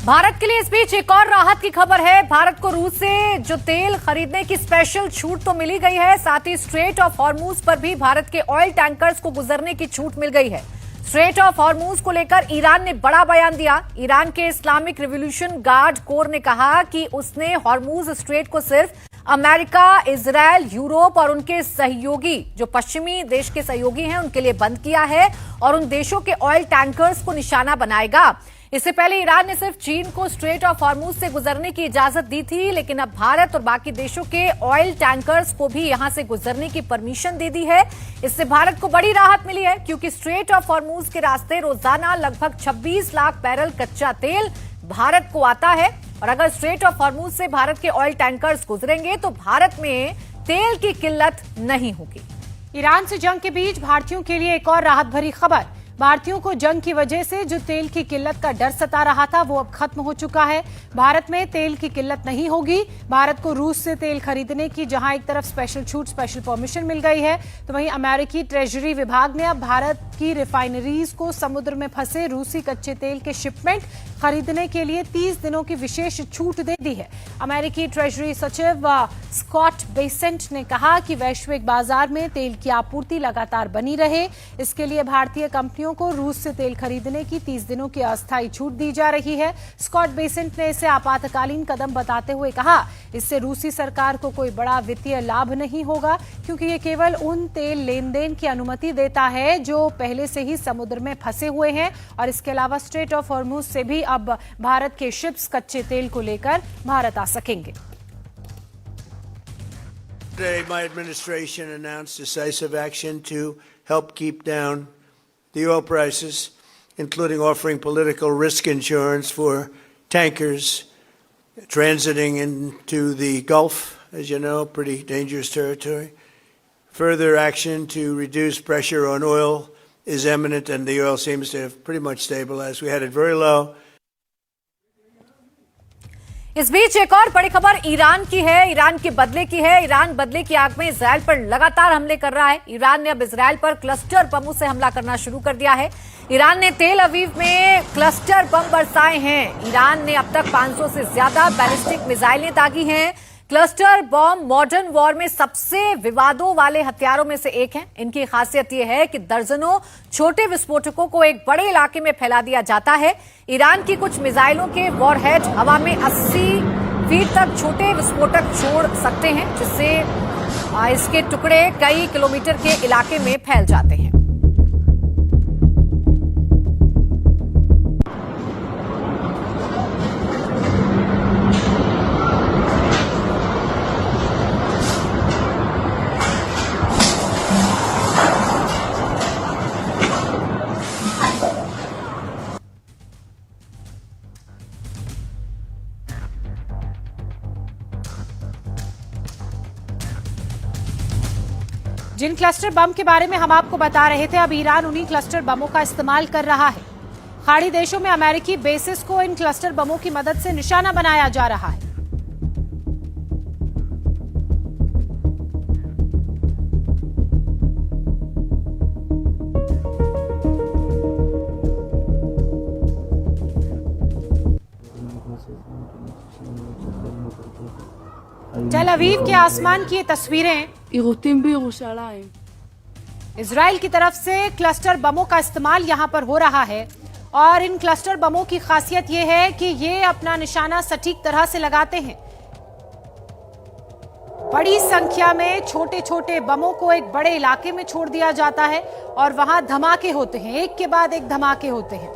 भारत के लिए इस बीच एक और राहत की खबर है। भारत को रूस से जो तेल खरीदने की स्पेशल छूट तो मिली गई है, साथ ही स्ट्रेट ऑफ हॉर्मूज पर भी भारत के ऑयल टैंकर्स को गुजरने की छूट मिल गई है। स्ट्रेट ऑफ हॉर्मूज को लेकर ईरान ने बड़ा बयान दिया। ईरान के इस्लामिक रिवॉल्यूशन गार्ड कोर ने कहा कि उसने हॉर्मूज स्ट्रेट को सिर्फ अमेरिका, इजरायल, यूरोप और उनके सहयोगी जो पश्चिमी देश के सहयोगी हैं उनके लिए बंद किया है और उन देशों के ऑयल टैंकर्स को निशाना बनाएगा। इससे पहले ईरान ने सिर्फ चीन को स्ट्रेट ऑफ हॉर्मूज से गुजरने की इजाजत दी थी, लेकिन अब भारत और बाकी देशों के ऑयल टैंकर्स को भी यहां से गुजरने की परमिशन दे दी है। इससे भारत को बड़ी राहत मिली है, क्योंकि स्ट्रेट ऑफ हॉर्मूज के रास्ते रोजाना लगभग 26 लाख बैरल कच्चा तेल भारत को आता है और अगर स्ट्रेट ऑफ हॉर्मूज से भारत के ऑयल टैंकर्स गुजरेंगे तो भारत में तेल की किल्लत नहीं होगी। ईरान से जंग के बीच भारतीयों के लिए एक और राहत भरी खबर। भारतीयों को जंग की वजह से जो तेल की किल्लत का डर सता रहा था वो अब खत्म हो चुका है। भारत में तेल की किल्लत नहीं होगी। भारत को रूस से तेल खरीदने की जहां एक तरफ स्पेशल छूट, स्पेशल परमिशन मिल गई है, तो वहीं अमेरिकी ट्रेजरी विभाग ने अब भारत की रिफाइनरीज को समुद्र में फंसे रूसी कच्चे तेल के शिपमेंट खरीदने के लिए 30 दिनों की विशेष छूट दे दी है। अमेरिकी ट्रेजरी सचिव स्कॉट बेसेंट ने कहा कि वैश्विक बाजार में तेल की आपूर्ति लगातार बनी रहे, इसके लिए भारतीय कंपनियों को रूस से तेल खरीदने की 30 दिनों की अस्थायी छूट दी जा रही है। स्कॉट बेसेंट ने इसे आपातकालीन कदम बताते हुए कहा, इससे रूसी सरकार को कोई बड़ा वित्तीय लाभ नहीं होगा, क्योंकि ये केवल उन तेल लेन देन की अनुमति देता है जो पहले से ही समुद्र में फंसे हुए हैं और इसके अलावा स्ट्रेट ऑफ हॉर्मूज से भी अब भारत के शिप्स कच्चे तेल को लेकर भारत आ सकेंगे। Today, my administration announced decisive action to help keep down the oil prices, including offering political risk insurance for tankers transiting into the Gulf, as you know, pretty dangerous territory. Further action to reduce pressure on oil is imminent, and the oil seems to have pretty much stabilized. We had it very low. इस बीच एक और बड़ी खबर Iran की है, Iran के बदले की है। ईरान बदले की आग में इजरायल पर लगातार हमले कर रहा है। ईरान ने अब इजरायल पर क्लस्टर बमों से हमला करना शुरू कर दिया है। ईरान ने तेल अवीव में क्लस्टर बम बरसाए हैं। ईरान ने अब तक 500 से ज्यादा बैलिस्टिक मिसाइलें दागी हैं। क्लस्टर बम मॉडर्न वॉर में सबसे विवादों वाले हथियारों में से एक है। इनकी खासियत यह है कि दर्जनों छोटे विस्फोटकों को एक बड़े इलाके में फैला दिया जाता है। ईरान की कुछ मिसाइलों के वॉरहेड हवा में 80 फीट तक छोटे विस्फोटक छोड़ सकते हैं, जिससे इसके टुकड़े कई किलोमीटर के इलाके में फैल जाते हैं। जिन क्लस्टर बम के बारे में हम आपको बता रहे थे, अब ईरान उन्हीं क्लस्टर बमों का इस्तेमाल कर रहा है। खाड़ी देशों में अमेरिकी बेसिस को इन क्लस्टर बमों की मदद से निशाना बनाया जा रहा है। टेल अवीव के आसमान की ये तस्वीरें। इजराइल की तरफ से क्लस्टर बमों का इस्तेमाल यहां पर हो रहा है और इन क्लस्टर बमों की खासियत यह है कि ये अपना निशाना सटीक तरह से लगाते हैं। बड़ी संख्या में छोटे छोटे बमों को एक बड़े इलाके में छोड़ दिया जाता है और वहां धमाके होते हैं, एक के बाद एक धमाके होते हैं।